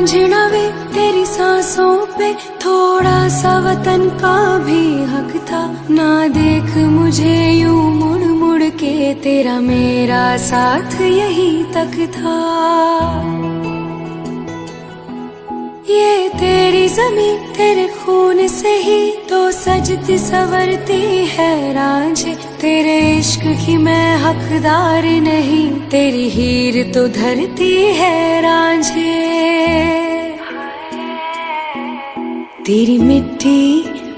समझना वे तेरी सांसों पे थोड़ा सा वतन का भी हक था। ना देख मुझे यूं मुड़ मुड़ के, तेरा मेरा साथ यही तक था। ये तेरी ज़मीं तेरे खून से ही तो सजती संवरती है रांझे। तेरे इश्क की मैं हकदार नहीं, तेरी हीर तो धरती है रांझे। तेरी मिट्टी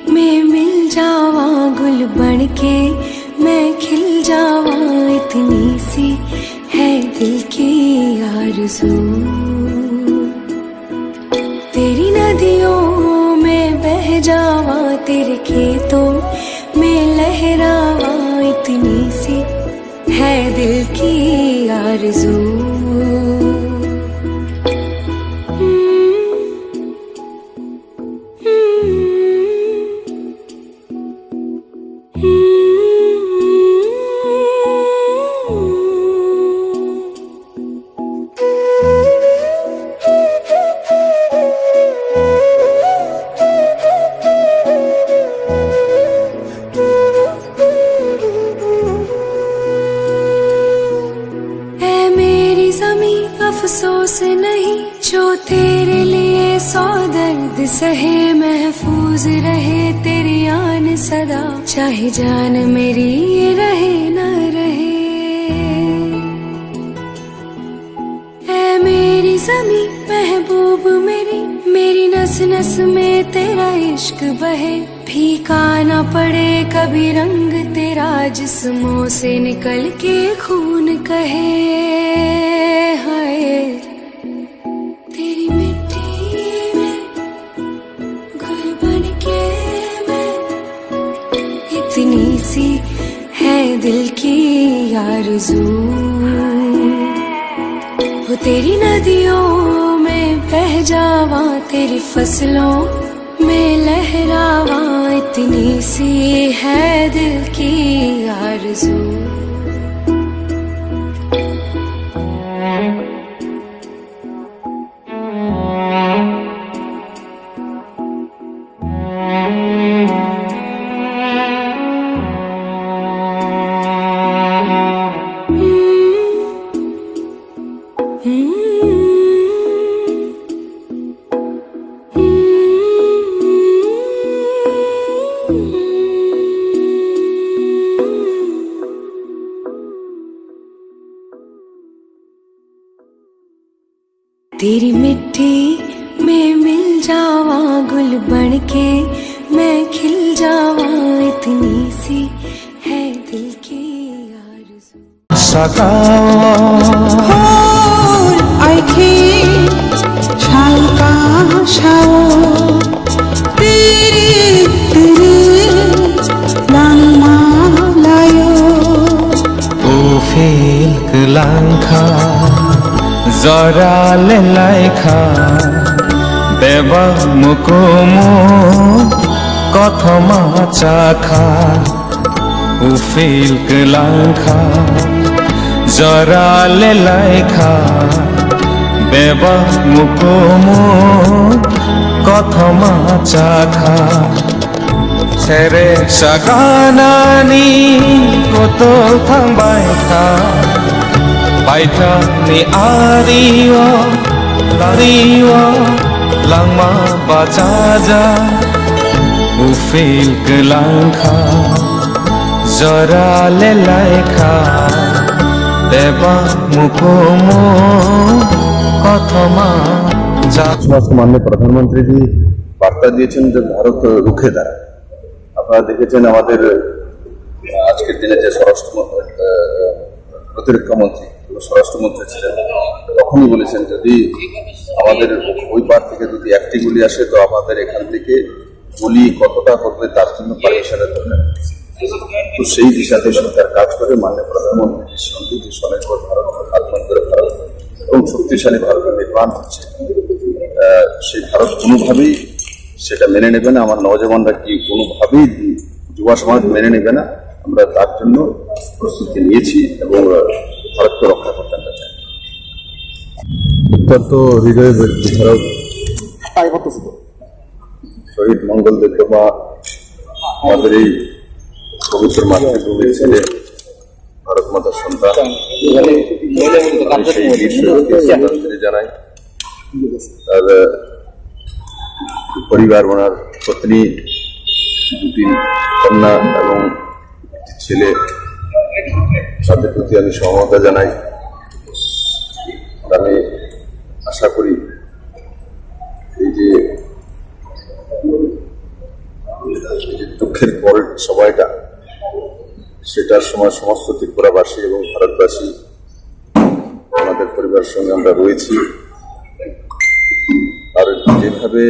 में मिल जावा गुल बन के, मैं खिल जावा, इतनी सी है दिल की आरज़ू। तेरी नदियों में बह जावा, तेरे खेतों में लहरावा, इतनी सी है दिल की आरज़ू। अफसोस नहीं जो तेरे लिए सौ दर्द सहे, महफूज रहे तेरी आन सदा, चाहे जान मेरी ये रहे न रहे। ऐ मेरी ज़मीं महबूब मेरी, मेरी नस नस में तेरा इश्क बहे। फीका न पड़े कभी रंग तेरा, जिस्मों से निकल के खून कहे। हाय तेरी मिट्टी में गुल बन के मैं, इतनी सी है दिल की आरज़ू। वो तेरी नदियों में बह जावा, तेरी फसलों में लहरावा, इतनी सी है दिल की आरज़ू। तेरी मिट्टी में मिल जावा गुल बन के, मैं खिल जावा, इतनी सी है दिल की आरज़ू। जरा ले लाइखा देवा मुकुमो कथमा चाखा, उफिल कलांखा जरा ले लाइखा देवा मुकुमो कथमा चाखा। ছেড়ে সাগানানি কত থামবাইখা, baita ni ariwa lariwa langma bacaja, ufil kelangka jara lelaikha deba mukomo kathama ja। माननीय प्रधानमंत्री जी বার্তা দিয়েছেন যে ভারত রুখে দাঁড়ায়। আপনারা দেখেছেন আমাদের আজকের দিনে যে প্রতিরক্ষা মন্ত্রী স্বরাষ্ট্রমন্ত্রী ছিলেন, তখনই বলেছেন যদি আমাদের ওই পার থেকে যদি একটি গুলি আসে তো আমাদের এখান থেকে গুলি কতটা করবে তার জন্য পারমিশনের দরকার। তো সেই দিশাতে সরকার কাজ করে। মাননীয় প্রধানমন্ত্রীর সঙ্গে যে স্বনির্ভর ভারত, আত্মনির্ভর ভারত এবং শক্তিশালী ভারতের নির্মাণ হচ্ছে, সেই ভারত কোনোভাবেই সেটা মেনে নেবে না। আমার নওজওয়ানরা কি কোনোভাবেই যুবা সমাজ মেনে নেবে না। আমরা তার জন্য প্রস্তুতি নিয়েছি এবং ভারতকে রক্ষা করতে চাই। অত্যন্ত হৃদয় বিদারক দায়বদ্ধ ছিল। শহীদ মঙ্গল দেববর্মা আমাদের এই পবিত্র মাতৃভূমির ছেলে, ভারত মাতার সন্তান। আমি সেই বীর শহীদকে শ্রদ্ধাঞ্জলি জানাই। তার পরিবার, ওনার পত্নী, দুটি কন্যা এবং একটি ছেলে, তাদের প্রতি আমি সহমর্মিতা জানাই। আমি আশা করি এই যে দুঃখের পরের সময়টা, সেটার সময় সমস্ত ত্রিপুরাবাসী এবং ভারতবাসী আমাদের পরিবারের সঙ্গে আমরা রয়েছি। আর যেভাবে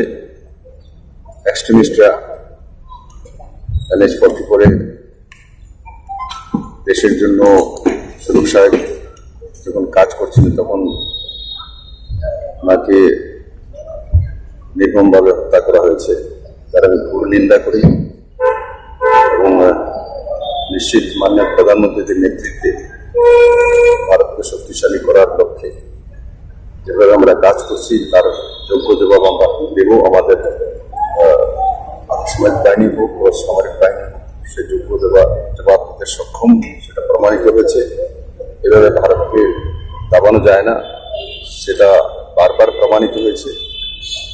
এক্সট্রিমিস্টরা NH-44 দেশের জন্য সুরক্ষায় যখন কাজ করছিলেন, তখন ওনাকে নির্মমভাবে হত্যা করা হয়েছে, তার আমি ঘোর নিন্দা করি। এবং নিশ্চিত মাননীয় প্রধানমন্ত্রীদের নেতৃত্বে ভারতকে শক্তিশালী করার লক্ষ্যে যেভাবে আমরা কাজ করছি, তার যোগ্য জবাব আমরা দেব। আমাদের সমাজ বাহিনী হোক ও সামরিক বাহিনী হোক, সে যোগ্য জবাব দিতে সক্ষম, সেটা প্রমাণিত হয়েছে। এভাবে ভারতকে দাবানো যায় না, সেটা বারবার প্রমাণিত হয়েছে।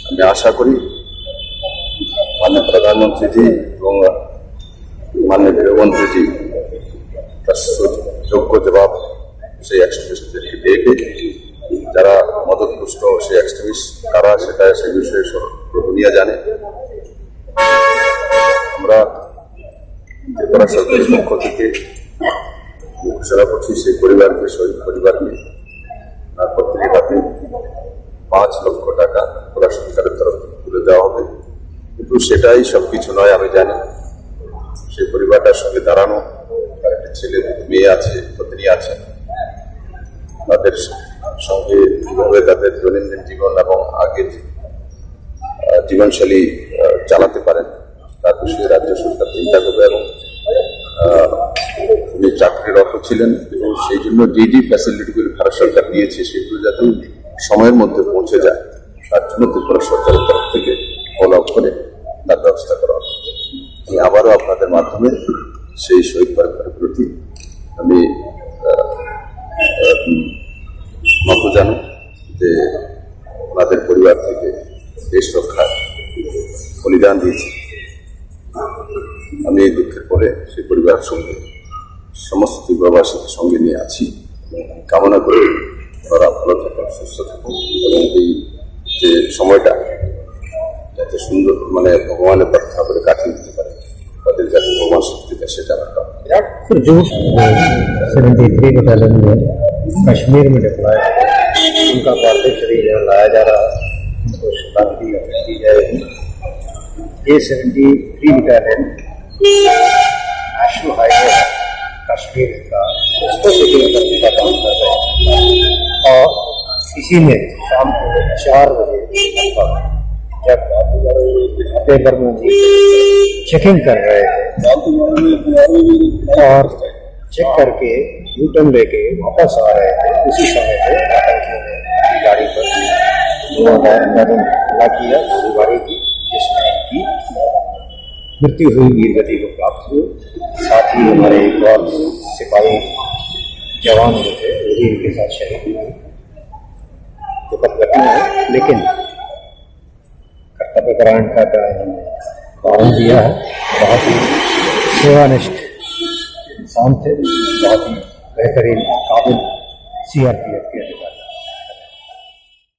আমি আশা করি মাননীয় প্রধানমন্ত্রীজি এবং মাননীয় গৃহমন্ত্রীজি তার যোগ্য জবাব সেই এক্সট্রিমিস্টদেরকে দেবে। যারা মদতপুষ্ট সেই এক্সট্রিমিস্ট কারা, সেটা সেই বিষয়ে দুনিয়া জানে। আমরা ত্রিপুরা সরকারের পক্ষ থেকে ঘোষণা করছি, সেই পরিবারকে, শহীদ পরিবারকে প্রত্যেকের হাতে 5 লক্ষ টাকা ত্রিপুরা সরকারের তরফ থেকে তুলে দেওয়া হবে। কিন্তু সেটাই সবকিছু নয়, আমি জানি। সেই পরিবারটার সঙ্গে দাঁড়ানো, তার একটা ছেলে, মেয়ে আছে, পত্নী আছে, তাদের সঙ্গে কীভাবে তাদের দৈনন্দিন জীবন এবং আগের জীবনশৈলী চালাতে পারেন, তার বিষয়ে রাজ্য সরকার চিন্তা করবে। এবং উনি চাকরিরত ছিলেন এবং সেই জন্য যে ফ্যাসিলিটিগুলি ভারত সরকার দিয়েছে, সেগুলো যাতে সময়ের মধ্যে পৌঁছে যায়, তার জন্য ত্রিপুরা সরকারের তরফ থেকে ফলো আপ করে তার ব্যবস্থা করা হবে। আমি আবারও আপনাদের মাধ্যমে সেই শহীদ পরিবারের প্রতি আমি মতো জানো যে ওনাদের পরিবার থেকে দেশ রক্ষার বলিদান দিয়েছে। আমি এই দুঃখের পরে সেই পরিবারের সঙ্গে সমস্ত ত্রিপুরাবাসীদের সঙ্গে নিয়ে আছি। কামনা করে ওরা ভালো থাকুন, সুস্থ থাকুন এবং এই যে সময়টা যাতে সুন্দর ভগবানের প্রার্থনা করে কাটিয়ে দিতে পারে, তাদের যাতে ভগবান শক্তি দেয়, সেটা আমার কামনা। जो 73 बटालियन में कश्मीर में डिप्लॉय है, उनका पार्थिव शरीर यहाँ लाया जा रहा है, उनको श्रद्धांजलि दी जाएगी। ये 73 बटालियन नेशनल हाईवे है कश्मीर का, उसको सिक्योर करने का काम कर रहे हैं। और इसी में शाम को 4 बजे जब पेपर में चेकिंग कर रहे थे और चेक करके यूटर्न लेके वापस आ रहे थे, उसी समय पे आतंकियों ने गाड़ी पर हमला किया, गोलीबारी की, जिसमें इनकी मृत्यु हुई, वीरगति को प्राप्त हुई। साथ ही हमारे एक और सिपाही जवान जो थे, वो भी इनके साथ शहीद हुए। दुखद घटना है, लेकिन कर्तव्य परायण का इन्होंने कारण दिया है। बहुत ही सेवानिष्ठ इंसान थे, बहुत ही बेहतरीन काबिल CRPF के